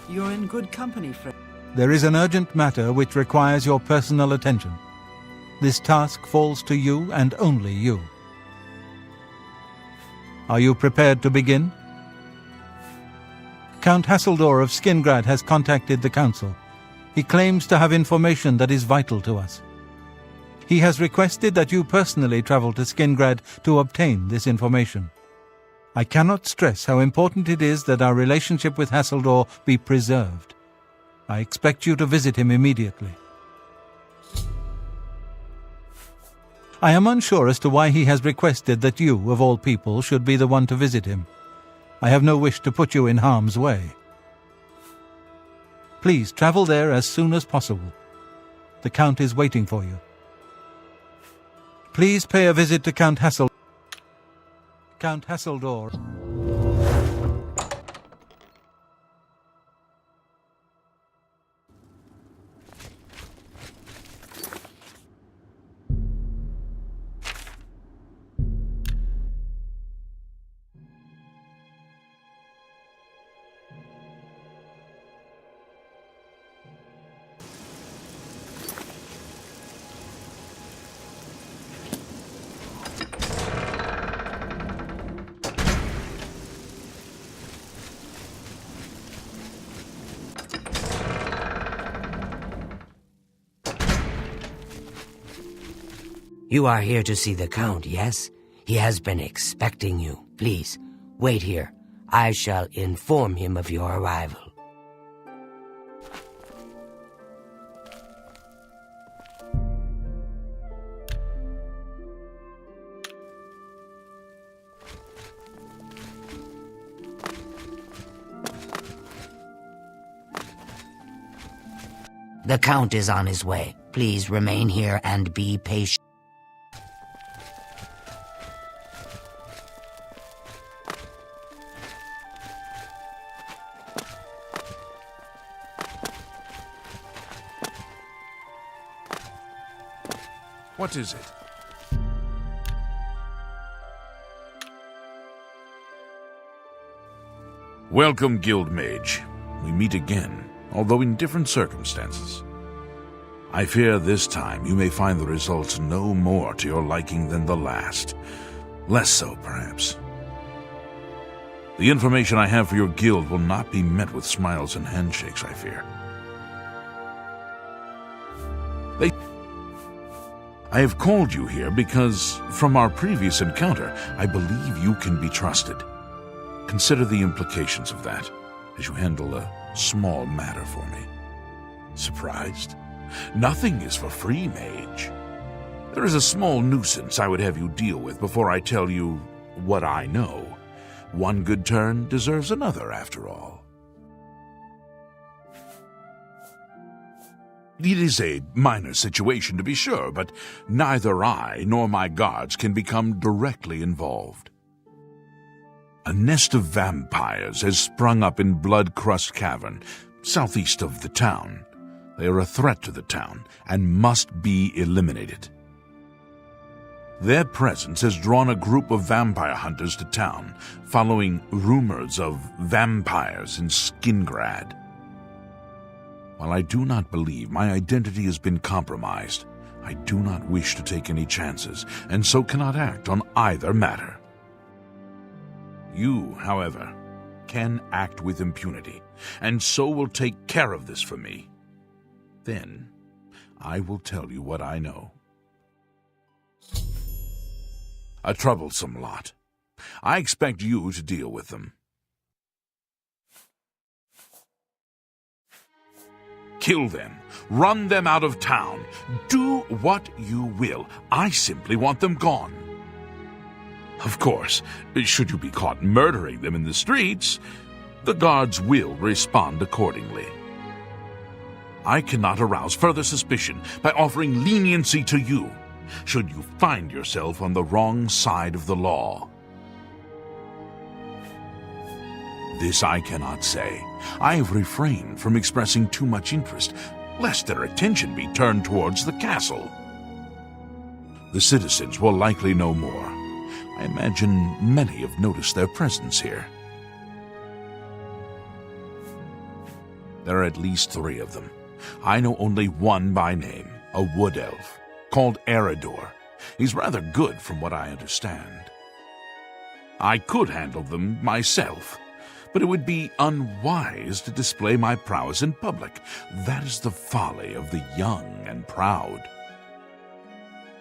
You're in good company, friend. There is an urgent matter which requires your personal attention. This task falls to you and only you. Are you prepared to begin? Count Hasseldor of Skingrad has contacted the Council. He claims to have information that is vital to us. He has requested that you personally travel to Skingrad to obtain this information. I cannot stress how important it is that our relationship with Hasseldor be preserved. I expect you to visit him immediately. I am unsure as to why he has requested that you, of all people, should be the one to visit him. I have no wish to put you in harm's way. Please travel there as soon as possible. The Count is waiting for you. Please pay a visit to Count Hasseldor. You are here to see the Count, yes? He has been expecting you. Please, wait here. I shall inform him of your arrival. The Count is on his way. Please remain here and be patient. What is it? Welcome, Guild Mage. We meet again, although in different circumstances. I fear this time you may find the results no more to your liking than the last. Less so, perhaps. The information I have for your guild will not be met with smiles and handshakes, I fear. I have called you here because, from our previous encounter, I believe you can be trusted. Consider the implications of that as you handle a small matter for me. Surprised? Nothing is for free, mage. There is a small nuisance I would have you deal with before I tell you what I know. One good turn deserves another, after all. It is a minor situation, to be sure, but neither I nor my guards can become directly involved. A nest of vampires has sprung up in Bloodcrust Cavern, southeast of the town. They are a threat to the town and must be eliminated. Their presence has drawn a group of vampire hunters to town, following rumors of vampires in Skingrad. While I do not believe my identity has been compromised, I do not wish to take any chances, and so cannot act on either matter. You, however, can act with impunity, and so will take care of this for me. Then, I will tell you what I know. A troublesome lot. I expect you to deal with them. Kill them. Run them out of town. Do what you will. I simply want them gone. Of course, should you be caught murdering them in the streets, the guards will respond accordingly. I cannot arouse further suspicion by offering leniency to you, should you find yourself on the wrong side of the law. This I cannot say. I have refrained from expressing too much interest, lest their attention be turned towards the castle. The citizens will likely know more. I imagine many have noticed their presence here. There are at least 3 of them. I know only one by name, a wood elf, called Eridor. He's rather good from what I understand. I could handle them myself, but it would be unwise to display my prowess in public. That is the folly of the young and proud.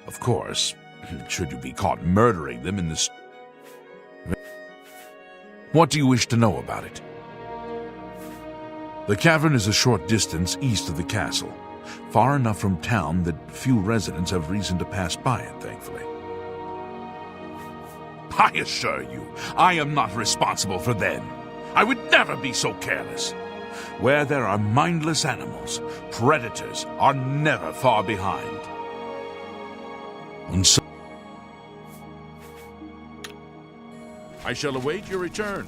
Of course, should you be caught murdering them in this... What do you wish to know about it? The cavern is a short distance east of the castle, far enough from town that few residents have reason to pass by it, thankfully. I assure you, I am not responsible for them. I would never be so careless. Where there are mindless animals, predators are never far behind. And so I shall await your return.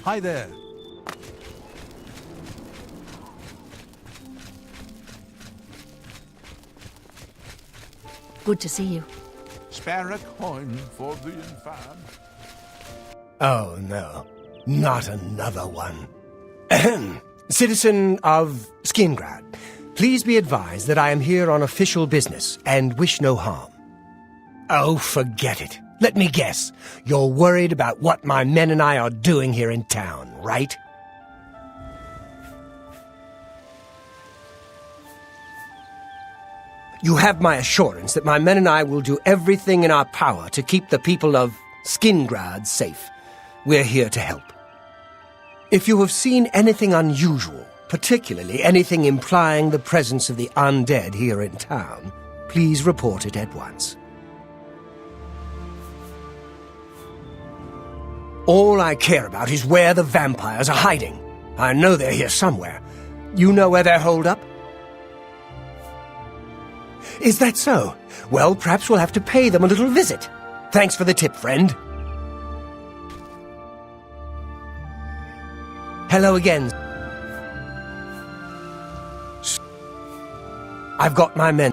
Hi there. Good to see you. Spare a coin for the infam. Oh, no. Not another one. Ahem. Citizen of Skingrad, please be advised that I am here on official business and wish no harm. Oh, forget it. Let me guess. You're worried about what my men and I are doing here in town, right? You have my assurance that my men and I will do everything in our power to keep the people of Skingrad safe. We're here to help. If you have seen anything unusual, particularly anything implying the presence of the undead here in town, please report it at once. All I care about is where the vampires are hiding. I know they're here somewhere. You know where they're holed up? Is that so? Well, perhaps we'll have to pay them a little visit. Thanks for the tip, friend. Hello again. I've got my men.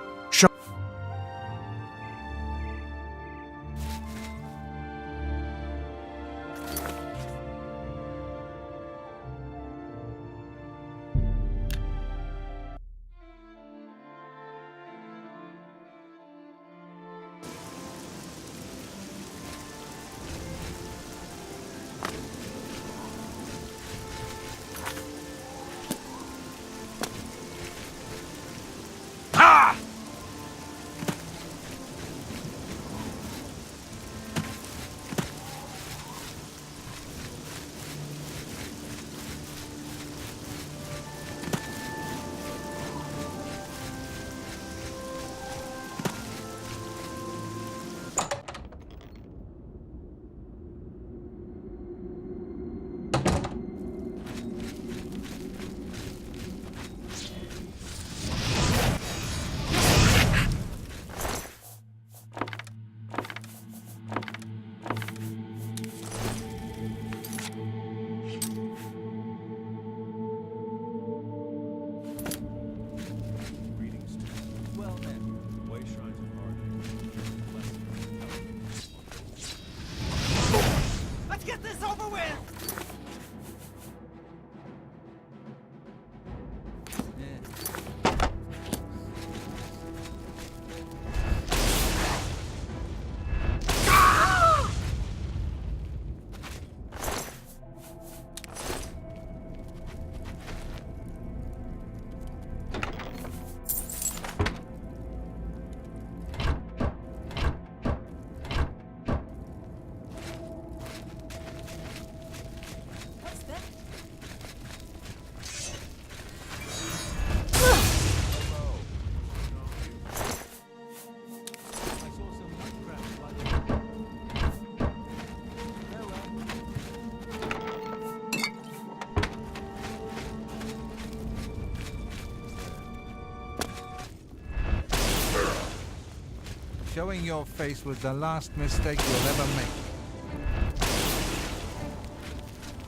showing your face was the last mistake you'll ever make.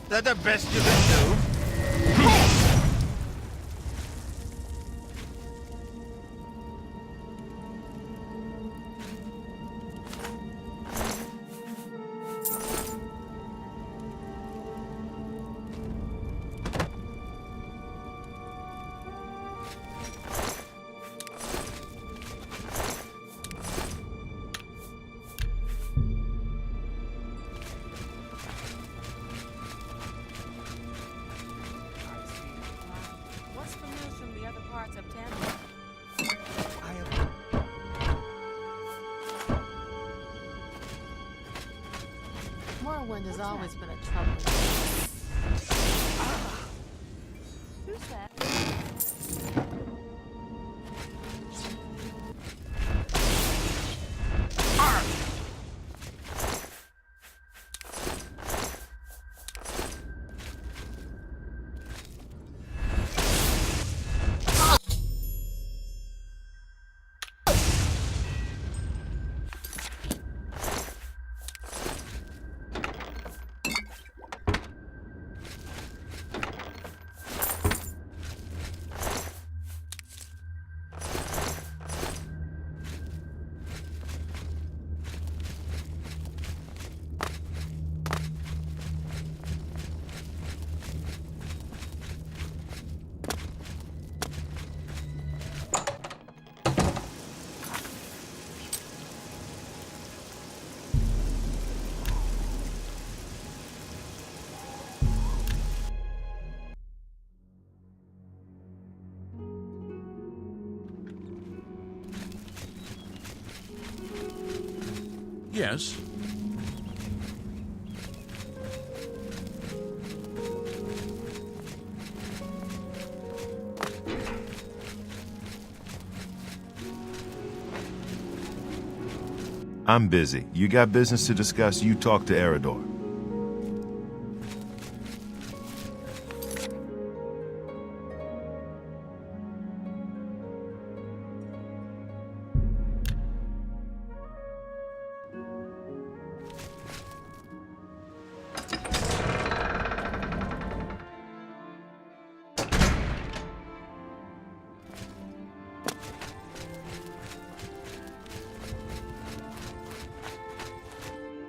That the best you can do? What's the news from the other parts of Tamriel? Morrowind has always been a troubling place. Who's that? Yes? I'm busy. You got business to discuss, you talk to Eridor.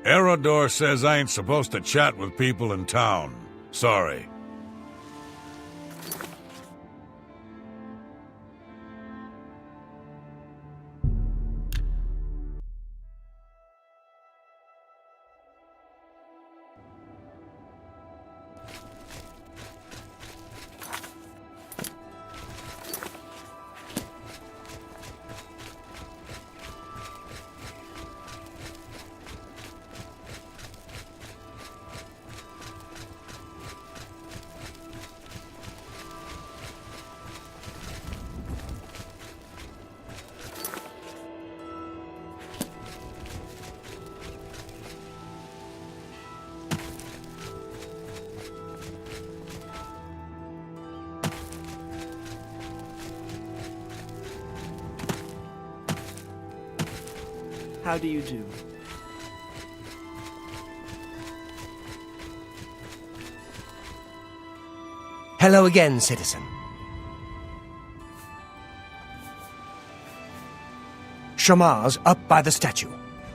Eridor says I ain't supposed to chat with people in town. Sorry. How do you do? Hello again, citizen. Shamar's up by the statue.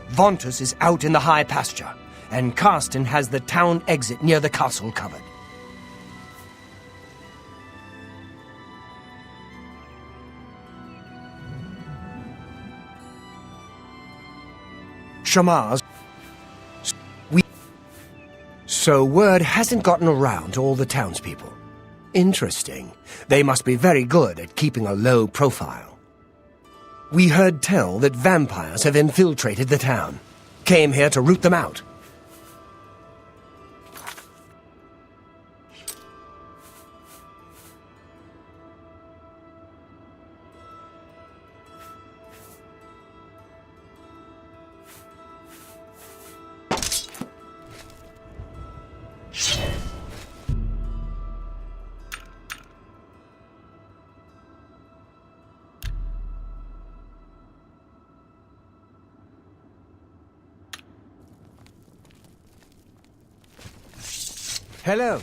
Vontus is out in the high pasture, and Karsten has the town exit near the castle covered. Shamar's... So word hasn't gotten around to all the townspeople. Interesting. They must be very good at keeping a low profile. We heard tell that vampires have infiltrated the town. Came here to root them out. Hello.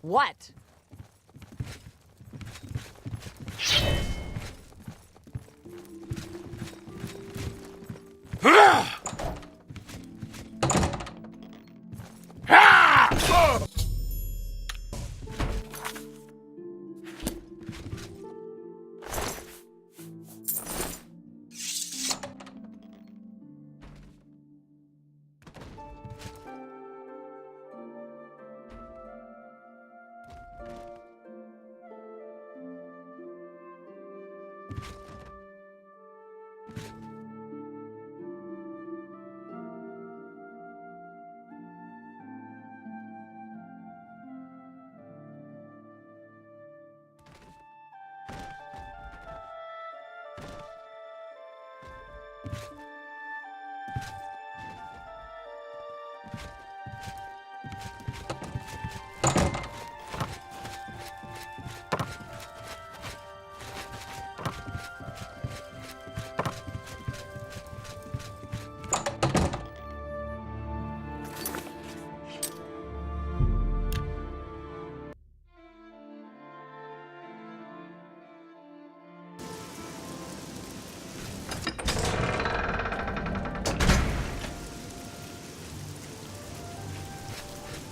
What?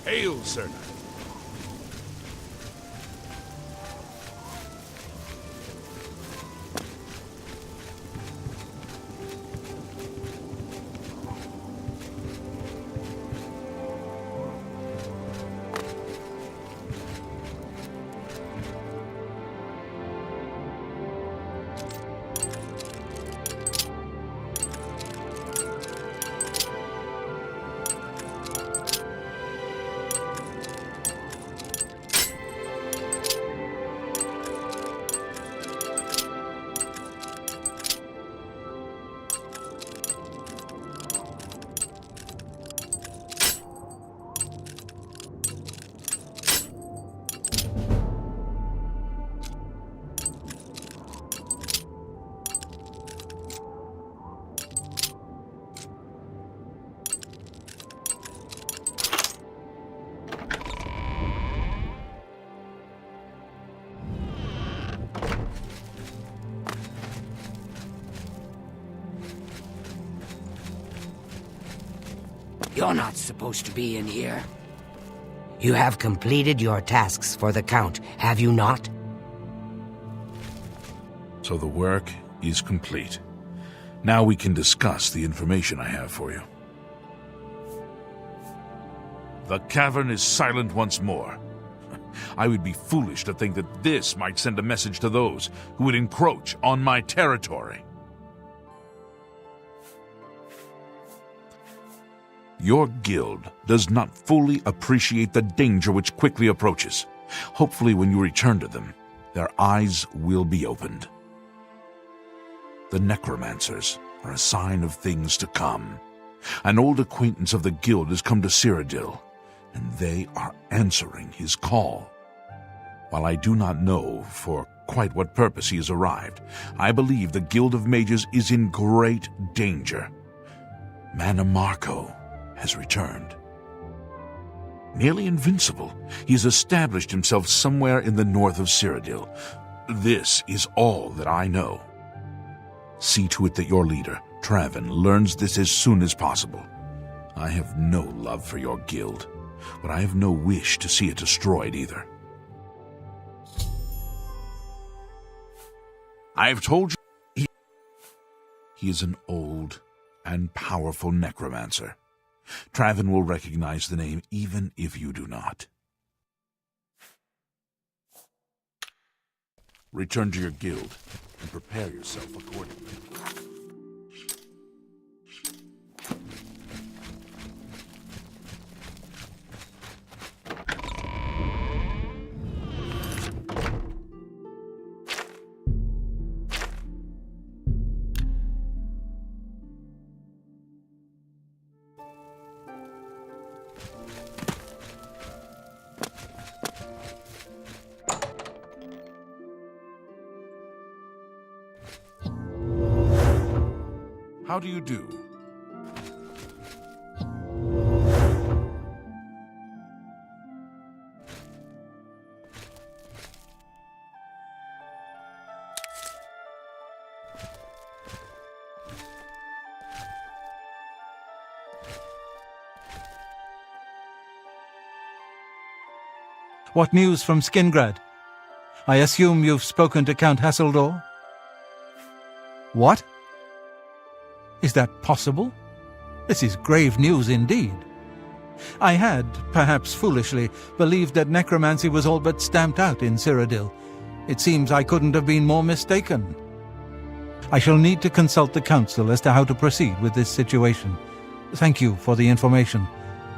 Hail, Sir Knight. You're not supposed to be in here. You have completed your tasks for the Count, have you not? So the work is complete. Now we can discuss the information I have for you. The cavern is silent once more. I would be foolish to think that this might send a message to those who would encroach on my territory. Your guild does not fully appreciate the danger which quickly approaches. Hopefully, when you return to them, their eyes will be opened. The necromancers are a sign of things to come. An old acquaintance of the guild has come to Cyrodiil, and they are answering his call. While I do not know for quite what purpose he has arrived, I believe the Guild of Mages is in great danger. Mannimarco has returned. Nearly invincible, he has established himself somewhere in the north of Cyrodiil. This is all that I know. See to it that your leader, Traven, learns this as soon as possible. I have no love for your guild, but I have no wish to see it destroyed either. I have told you he is an old and powerful necromancer. Traven will recognize the name even if you do not. Return to your guild and prepare yourself accordingly. How do you do? What news from Skingrad? I assume you've spoken to Count Hasseldor? What? Is that possible? This is grave news indeed. I had, perhaps foolishly, believed that necromancy was all but stamped out in Cyrodiil. It seems I couldn't have been more mistaken. I shall need to consult the council as to how to proceed with this situation. Thank you for the information.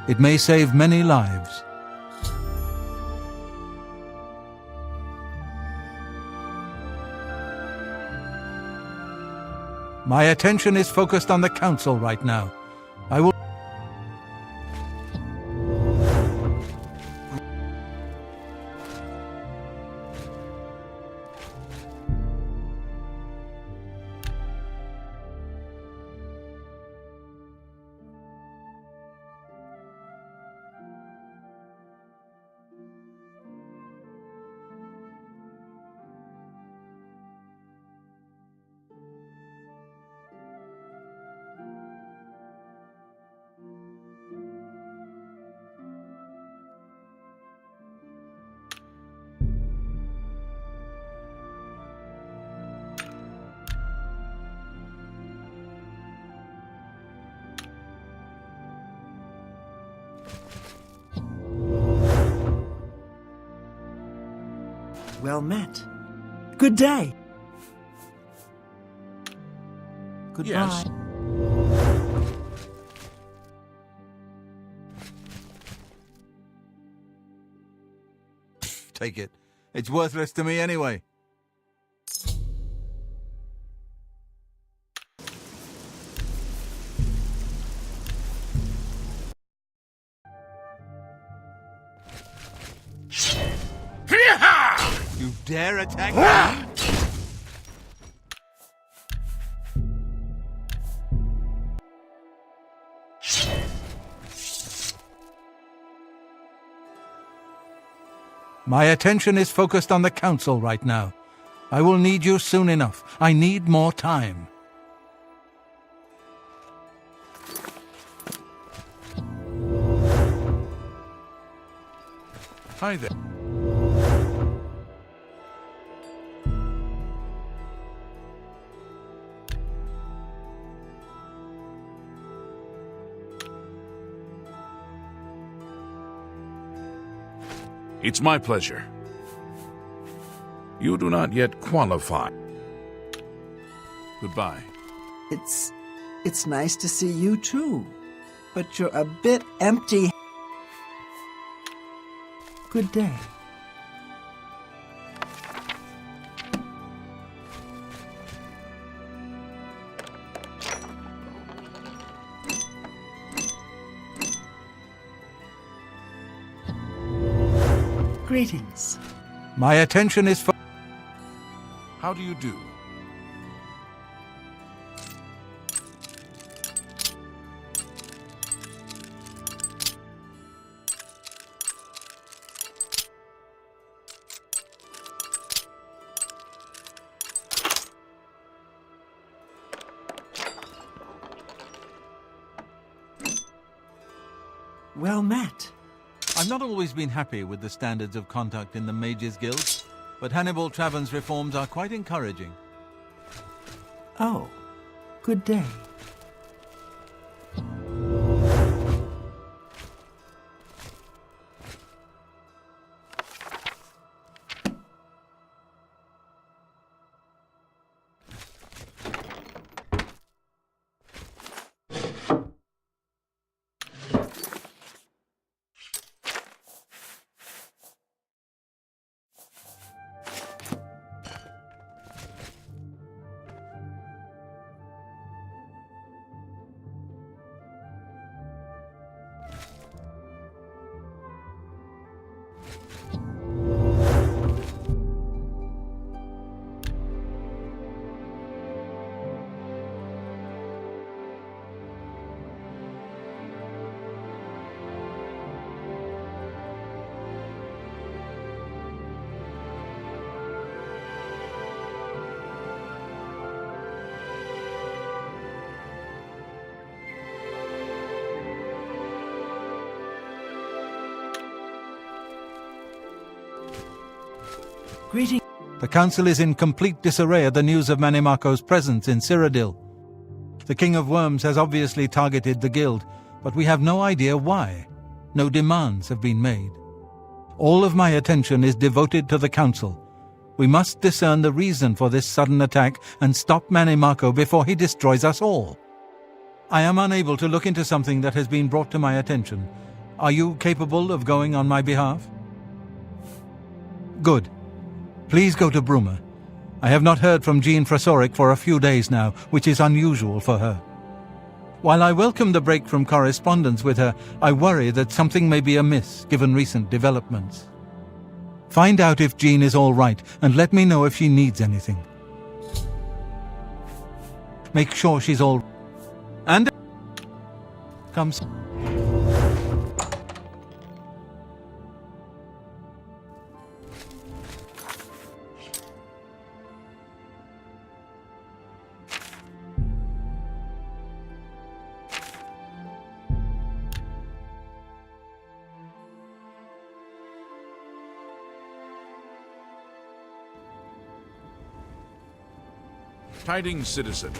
It may save many lives. My attention is focused on the council right now. I will... Well met. Good day. Goodbye. Yes. Take it. It's worthless to me anyway. You dare attack me? My attention is focused on the council right now. I will need you soon enough. I need more time. Hi there. It's my pleasure. You do not yet qualify. Goodbye. It's nice to see you too, but you're a bit empty. Good day. Greetings. My attention is How do you do? Well met. I've not always been happy with the standards of conduct in the Mages Guild, but Hannibal Travern's reforms are quite encouraging. Oh, good day. Greetings. The council is in complete disarray at the news of Manimaco's presence in Cyrodiil. The King of Worms has obviously targeted the guild, but we have no idea why. No demands have been made. All of my attention is devoted to the council. We must discern the reason for this sudden attack and stop Manimaco before he destroys us all. I am unable to look into something that has been brought to my attention. Are you capable of going on my behalf? Good. Please go to Bruma. I have not heard from Jean Frasoric for a few days now, which is unusual for her. While I welcome the break from correspondence with her, I worry that something may be amiss given recent developments. Find out if Jean is all right and let me know if she needs anything. Make sure she's all... And... comes... Tidings, citizen.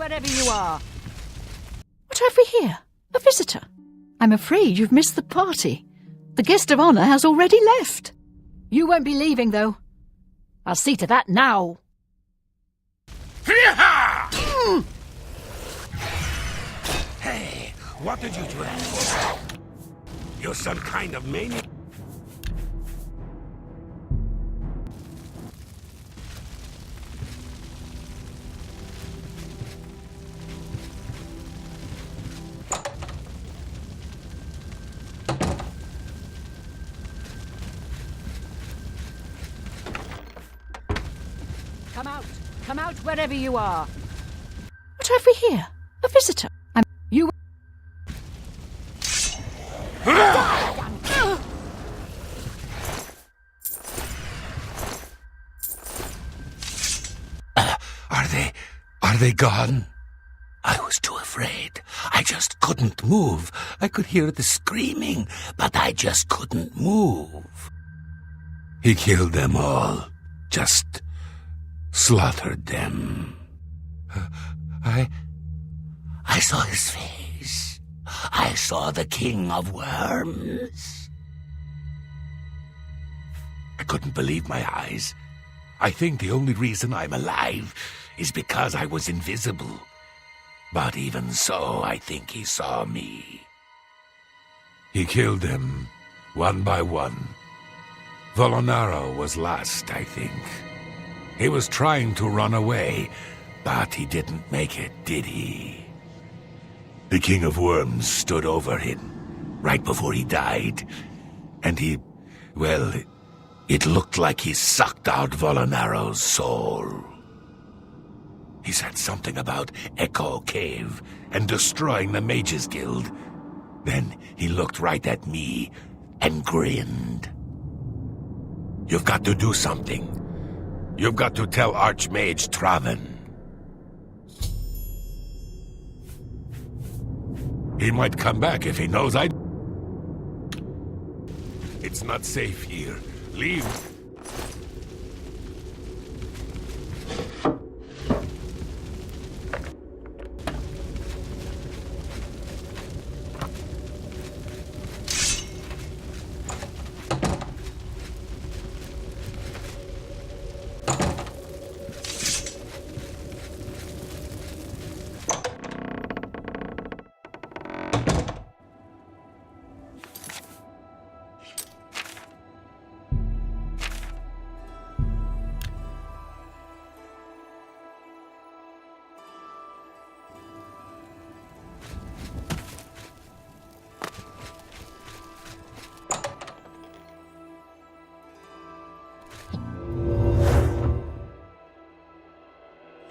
wherever you are. What have we here? A visitor? I'm afraid you've missed the party. The guest of honor has already left. You won't be leaving, though. I'll see to that now. Hey, what did you do that for? You're some kind of maniac. Come out wherever you are. What have we here? A visitor? You... Are they gone? I was too afraid. I just couldn't move. I could hear the screaming, but I just couldn't move. He killed them all. Just slaughtered them. I saw his face. I saw the King of Worms. I couldn't believe my eyes. I think the only reason I'm alive is because I was invisible. But even so, I think he saw me. He killed them, one by one. Volonaro was last, I think. He was trying to run away, but he didn't make it, did he? The King of Worms stood over him, right before he died, and it looked like he sucked out Volonaro's soul. He said something about Echo Cave and destroying the Mages Guild. Then he looked right at me and grinned. You've got to do something. You've got to tell Archmage Traven. He might come back if he knows I... It's not safe here. Leave.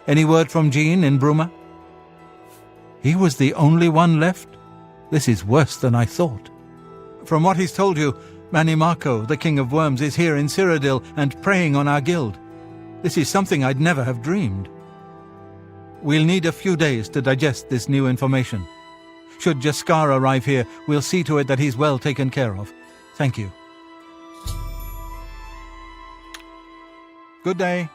Any word from Jean in Bruma? He was the only one left? This is worse than I thought. From what he's told you, Mannimarco, the King of Worms, is here in Cyrodiil and preying on our guild. This is something I'd never have dreamed. We'll need a few days to digest this new information. Should Jaskar arrive here, we'll see to it that he's well taken care of. Thank you. Good day.